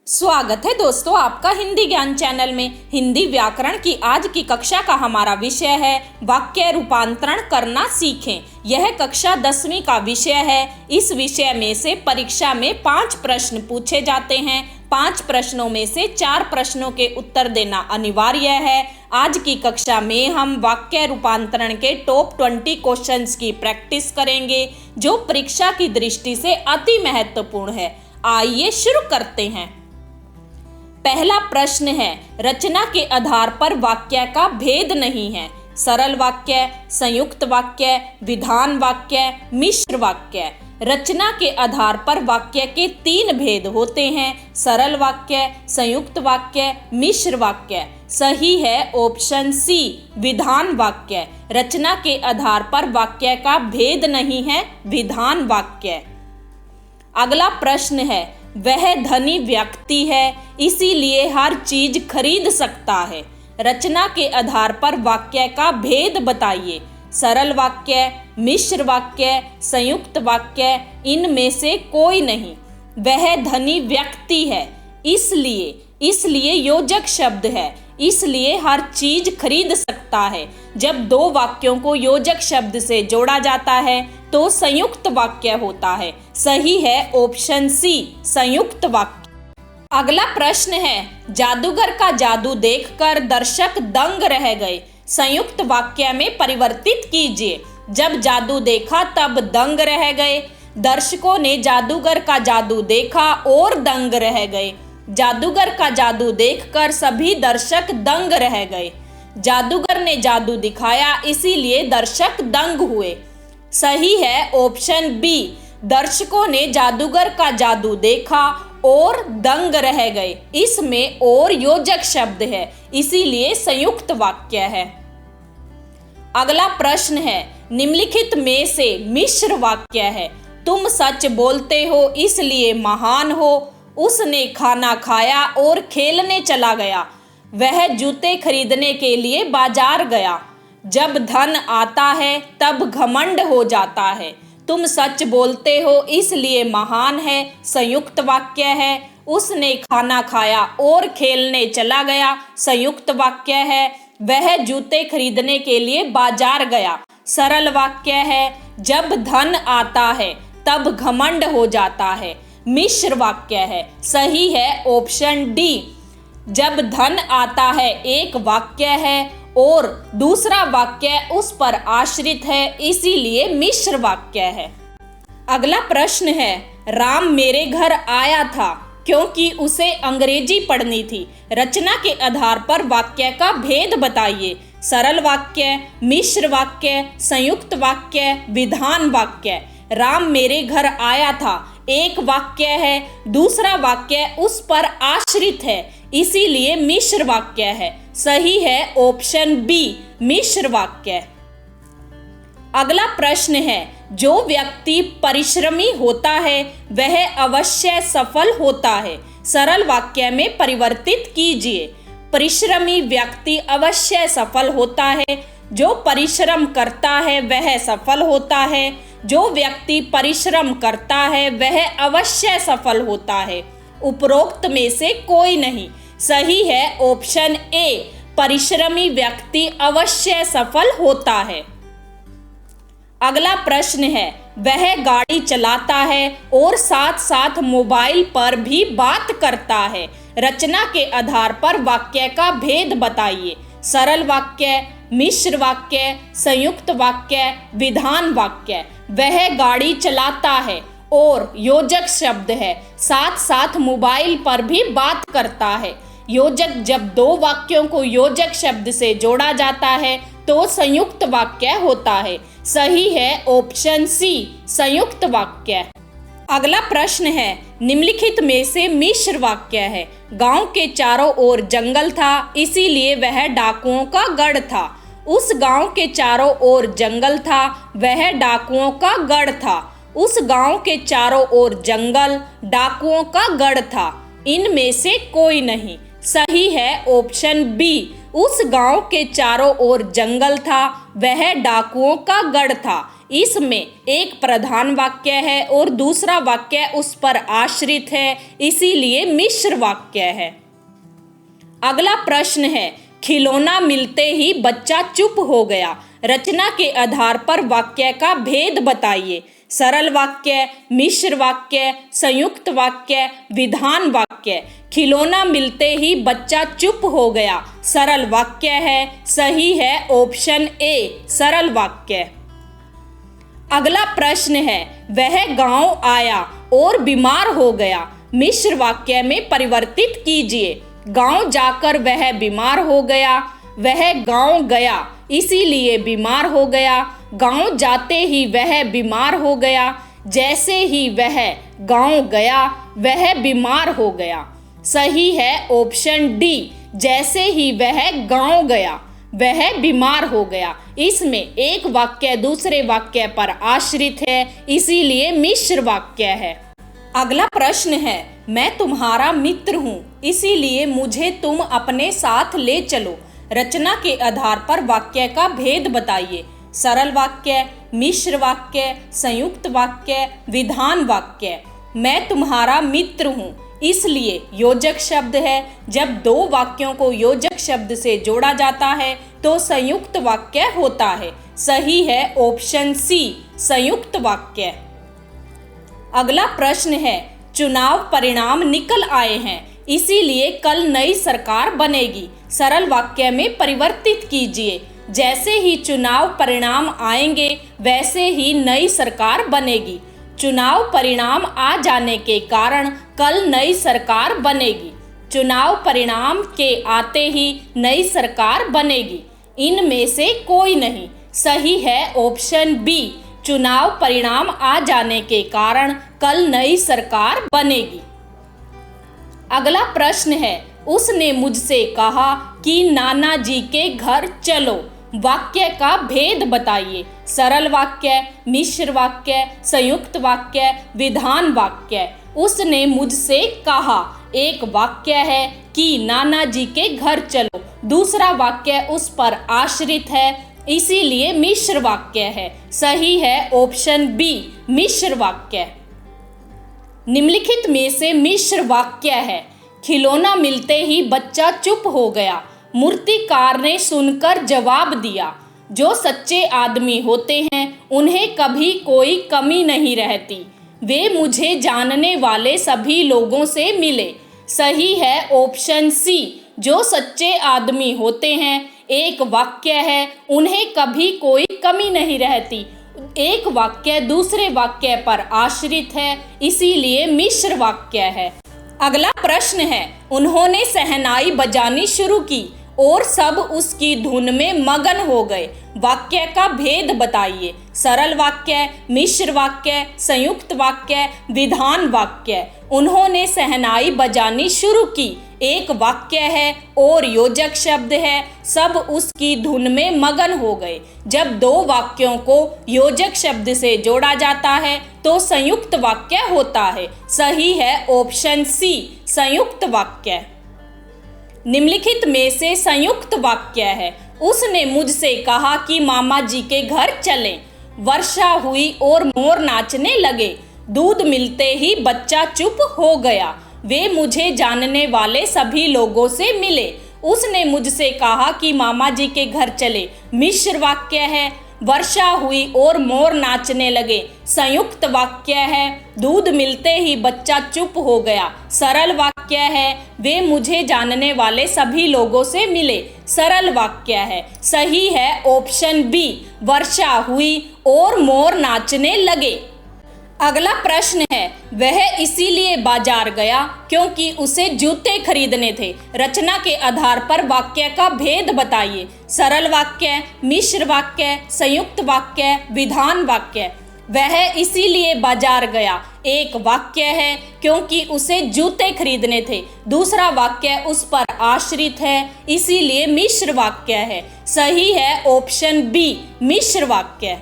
स्वागत है दोस्तों आपका हिंदी ज्ञान चैनल में। हिंदी व्याकरण की आज की कक्षा का हमारा विषय है वाक्य रूपांतरण करना सीखें। यह कक्षा 10वीं का विषय है। इस विषय में से परीक्षा में 5 प्रश्न पूछे जाते हैं। 5 प्रश्नों में से 4 प्रश्नों के उत्तर देना अनिवार्य है। आज की कक्षा में हम वाक्य रूपांतरण के टॉप 20 क्वेश्चंस की प्रैक्टिस करेंगे जो परीक्षा की दृष्टि से अति महत्वपूर्ण है। आइए शुरू करते हैं। पहला प्रश्न है, रचना के आधार पर वाक्य का भेद नहीं है। सरल वाक्य, संयुक्त वाक्य, विधान वाक्य, मिश्र वाक्य। रचना के आधार पर वाक्य के 3 भेद होते हैं, सरल वाक्य, संयुक्त वाक्य, मिश्र वाक्य। सही है ऑप्शन सी, विधान वाक्य। रचना के आधार पर वाक्य का भेद नहीं है, विधान वाक्य। अगला प्रश्न है, वह धनी व्यक्ति है इसीलिए हर चीज खरीद सकता है। रचना के आधार पर वाक्य का भेद बताइए। सरल वाक्य, मिश्र वाक्य, संयुक्त वाक्य, इनमें से कोई नहीं। वह धनी व्यक्ति है इसलिए योजक शब्द है, इसलिए हर चीज खरीद सकता है। जब 2 वाक्यों को योजक शब्द से जोड़ा जाता है तो संयुक्त वाक्य होता है। सही है ऑप्शन सी, संयुक्त वाक्य। अगला प्रश्न है, जादूगर का जादू देखकर दर्शक दंग रह गए। संयुक्त वाक्य में परिवर्तित कीजिए। जब जादू देखा तब दंग रह गए। दर्शकों ने जादूगर का जादू देखा और दंग रह गए। जादूगर का जादू देखकर सभी दर्शक दंग रह गए। जादूगर ने जादू दिखाया इसीलिए दर्शक दंग हुए। सही है ऑप्शन बी, दर्शकों ने जादूगर का जादू देखा और दंग रह गए। इसमें और योजक शब्द है इसीलिए संयुक्त वाक्य है। अगला प्रश्न है, निम्नलिखित में से मिश्र वाक्य है। तुम सच बोलते हो इसलिए महान हो। उसने खाना खाया और खेलने चला गया। वह जूते खरीदने के लिए बाजार गया। जब धन आता है तब घमंड हो जाता है। तुम सच बोलते हो इसलिए महान है, संयुक्त वाक्य है। उसने खाना खाया और खेलने चला गया, संयुक्त वाक्य है। वह जूते खरीदने के लिए बाजार गया, सरल वाक्य है। जब धन आता है तब घमंड हो जाता है, मिश्र वाक्य है। सही है ऑप्शन डी, जब धन आता है एक वाक्य है और दूसरा वाक्य उस पर आश्रित है इसीलिए मिश्र वाक्य है। अगला प्रश्न है, राम मेरे घर आया था क्योंकि उसे अंग्रेजी पढ़नी थी। रचना के आधार पर वाक्य का भेद बताइए। सरल वाक्य, मिश्र वाक्य, संयुक्त वाक्य, विधान वाक्य। राम मेरे घर आया था एक वाक्य है, दूसरा वाक्य उस पर आश्रित है इसीलिए मिश्र वाक्य है। सही है ऑप्शन बी, मिश्र वाक्य। अगला प्रश्न है, जो व्यक्ति परिश्रमी होता है वह अवश्य सफल होता है। सरल वाक्य में परिवर्तित कीजिए। परिश्रमी व्यक्ति अवश्य सफल होता है। जो परिश्रम करता है वह सफल होता है। जो व्यक्ति परिश्रम करता है वह अवश्य सफल होता है। उपरोक्त में से कोई नहीं। सही है ऑप्शन ए, परिश्रमी व्यक्ति अवश्य सफल होता है। अगला प्रश्न है, वह गाड़ी चलाता है और साथ साथ मोबाइल पर भी बात करता है। रचना के आधार पर वाक्य का भेद बताइए। सरल वाक्य, मिश्र वाक्य, संयुक्त वाक्य, विधान वाक्य। वह गाड़ी चलाता है और योजक शब्द है, साथ साथ मोबाइल पर भी बात करता है। योजक जब 2 वाक्यों को योजक शब्द से जोड़ा जाता है तो संयुक्त वाक्य होता है। सही है ऑप्शन सी, संयुक्त वाक्य। अगला प्रश्न है, निम्नलिखित में से मिश्र वाक्य है। गांव के चारों ओर जंगल था इसीलिए वह डाकुओं का गढ़ था। उस गांव के चारों ओर जंगल था, वह डाकुओं का गढ़ था। उस गांव के चारों ओर जंगल डाकुओं का गढ़ था। इनमें से कोई नहीं। सही है ऑप्शन बी। उस गांव के चारों ओर जंगल था, वह डाकुओं का गढ़ था। इसमें एक प्रधान वाक्य है और दूसरा वाक्य उस पर आश्रित है, इसीलिए मिश्र वाक्य है। अगला प्रश्न है, खिलौना मिलते ही बच्चा चुप हो गया। रचना के आधार पर वाक्य का भेद बताइए। सरल वाक्य, मिश्र वाक्य, संयुक्त वाक्य, विधान वाक्य। खिलौना मिलते ही बच्चा चुप हो गया सरल वाक्य है, सही है ऑप्शन ए सरल वाक्य। अगला प्रश्न है, वह गांव आया और बीमार हो गया। मिश्र वाक्य में परिवर्तित कीजिए। गांव जाकर वह बीमार हो गया, वह गांव गया इसीलिए बीमार हो गया। गांव जाते ही वह बीमार हो गया, जैसे ही वह गांव गया वह बीमार हो गया। सही है ऑप्शन डी, जैसे ही वह गांव गया वह बीमार हो गया। इसमें एक वाक्य दूसरे वाक्य पर आश्रित है, इसीलिए मिश्र वाक्य है। अगला प्रश्न है, मैं तुम्हारा मित्र हूँ इसीलिए मुझे तुम अपने साथ ले चलो। रचना के आधार पर वाक्य का भेद बताइए। सरल वाक्य, मिश्र वाक्य, संयुक्त वाक्य, विधान वाक्य। मैं तुम्हारा मित्र हूँ इसलिए योजक शब्द है। जब दो वाक्यों को योजक शब्द से जोड़ा जाता है तो संयुक्त वाक्य होता है। सही है ऑप्शन सी संयुक्त वाक्य। अगला प्रश्न है, चुनाव परिणाम निकल आए हैं इसीलिए कल नई सरकार बनेगी। सरल वाक्य में परिवर्तित कीजिए। जैसे ही चुनाव परिणाम आएंगे वैसे ही नई सरकार बनेगी। चुनाव परिणाम आ जाने के कारण कल नई सरकार बनेगी। चुनाव परिणाम के आते ही नई सरकार बनेगी। इनमें से कोई नहीं। सही है ऑप्शन बी, चुनाव परिणाम आ जाने के कारण कल नई सरकार बनेगी। अगला प्रश्न है, उसने मुझसे कहा कि नाना जी के घर चलो। वाक्य का भेद बताइए। सरल वाक्य, मिश्र वाक्य, संयुक्त वाक्य, विधान वाक्य। उसने मुझसे कहा एक वाक्य है कि नाना जी के घर चलो, दूसरा वाक्य उस पर आश्रित है, इसीलिए मिश्र वाक्य है। सही है ऑप्शन बी मिश्र वाक्य। निम्नलिखित में से मिश्र वाक्य है, खिलौना मिलते ही बच्चा चुप हो गया। मूर्तिकार ने सुनकर जवाब दिया, जो सच्चे आदमी होते हैं उन्हें कभी कोई कमी नहीं रहती। वे मुझे जानने वाले सभी लोगों से मिले। सही है ऑप्शन सी, जो सच्चे आदमी होते हैं। एक वाक्य है, उन्हें कभी कोई कमी नहीं रहती। एक वाक्य दूसरे वाक्य पर आश्रित है, इसीलिए मिश्र वाक्य है। अगला प्रश्न है, उन्होंने शहनाई बजानी शुरू की और सब उसकी धुन में मगन हो गए। वाक्य का भेद बताइए। सरल वाक्य, मिश्र वाक्य, संयुक्त वाक्य, विधान वाक्य। उन्होंने शहनाई बजानी शुरू की एक वाक्य है और योजक शब्द है। सब उसकी धुन में मगन हो गए। जब दो वाक्यों को योजक शब्द से जोड़ा जाता है तो संयुक्त वाक्य होता है। सही है ऑप्शन सी संयुक्त वाक्य। निम्नलिखित में से संयुक्त वाक्य है, उसने मुझसे कहा कि मामा जी के घर चलें। वर्षा हुई और मोर नाचने लगे। दूध मिलते ही बच्चा चुप हो गया। वे मुझे जानने वाले सभी लोगों से मिले। उसने मुझसे कहा कि मामा जी के घर चले। मिश्र वाक्य है। वर्षा हुई और मोर नाचने लगे। संयुक्त वाक्य है। दूध मिलते ही बच्चा चुप हो गया। सरल वाक्य है। वे मुझे जानने वाले सभी लोगों से मिले। सरल वाक्य है। सही है ऑप्शन बी, वर्षा हुई और मोर नाचने लगे। अगला प्रश्न है, वह इसीलिए बाजार गया क्योंकि उसे जूते खरीदने थे। रचना के आधार पर वाक्य का भेद बताइए। सरल वाक्य, मिश्र वाक्य, संयुक्त वाक्य, विधान वाक्य। वह इसीलिए बाजार गया एक वाक्य है क्योंकि उसे जूते खरीदने थे। दूसरा वाक्य उस पर आश्रित है, इसीलिए मिश्र वाक्य है। सही है ऑप्शन बी मिश्र वाक्य।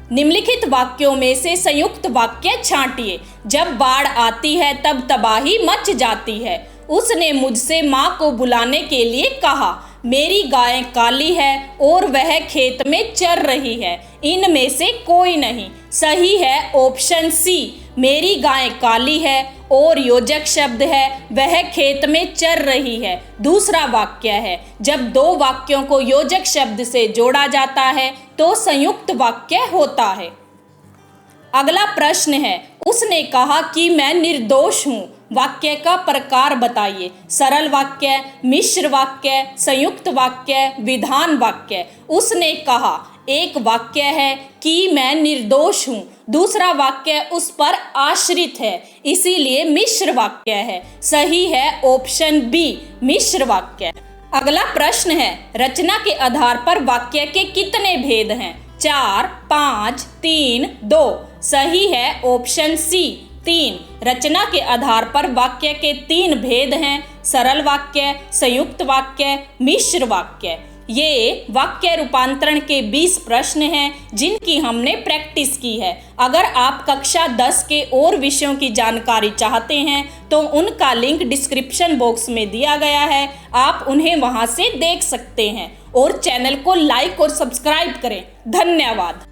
निम्नलिखित वाक्यों में से संयुक्त वाक्य छांटिए। जब बाढ़ आती है तब तबाही मच जाती है। उसने मुझसे माँ को बुलाने के लिए कहा। मेरी गाय काली है और वह खेत में चर रही है। इनमें से कोई नहीं। सही है ऑप्शन सी, मेरी गाय काली है और योजक शब्द है वह खेत में चर रही है। दूसरा वाक्य है, जब दो वाक्यों को योजक शब्द से जोड़ा जाता है तो संयुक्त वाक्य होता है। अगला प्रश्न है, उसने कहा कि मैं निर्दोष हूँ। वाक्य का प्रकार बताइए। सरल वाक्य, मिश्र वाक्य, संयुक्त वाक्य, विधान वाक्य। उसने कहा एक वाक्य है कि मैं निर्दोष हूँ, दूसरा वाक्य उस पर आश्रित है, इसीलिए मिश्र वाक्य है। सही है ऑप्शन बी, मिश्र वाक्य। अगला प्रश्न है, रचना के आधार पर वाक्य के कितने भेद हैं? 4, 5, 3, 2। सही है ऑप्शन सी, 3। रचना के आधार पर वाक्य के 3 भेद हैं, सरल वाक्य, संयुक्त वाक्य, मिश्र वाक्य। ये वाक्य रूपांतरण के 20 प्रश्न हैं जिनकी हमने प्रैक्टिस की है। अगर आप कक्षा 10 के और विषयों की जानकारी चाहते हैं तो उनका लिंक डिस्क्रिप्शन बॉक्स में दिया गया है, आप उन्हें वहां से देख सकते हैं। और चैनल को लाइक और सब्सक्राइब करें। धन्यवाद।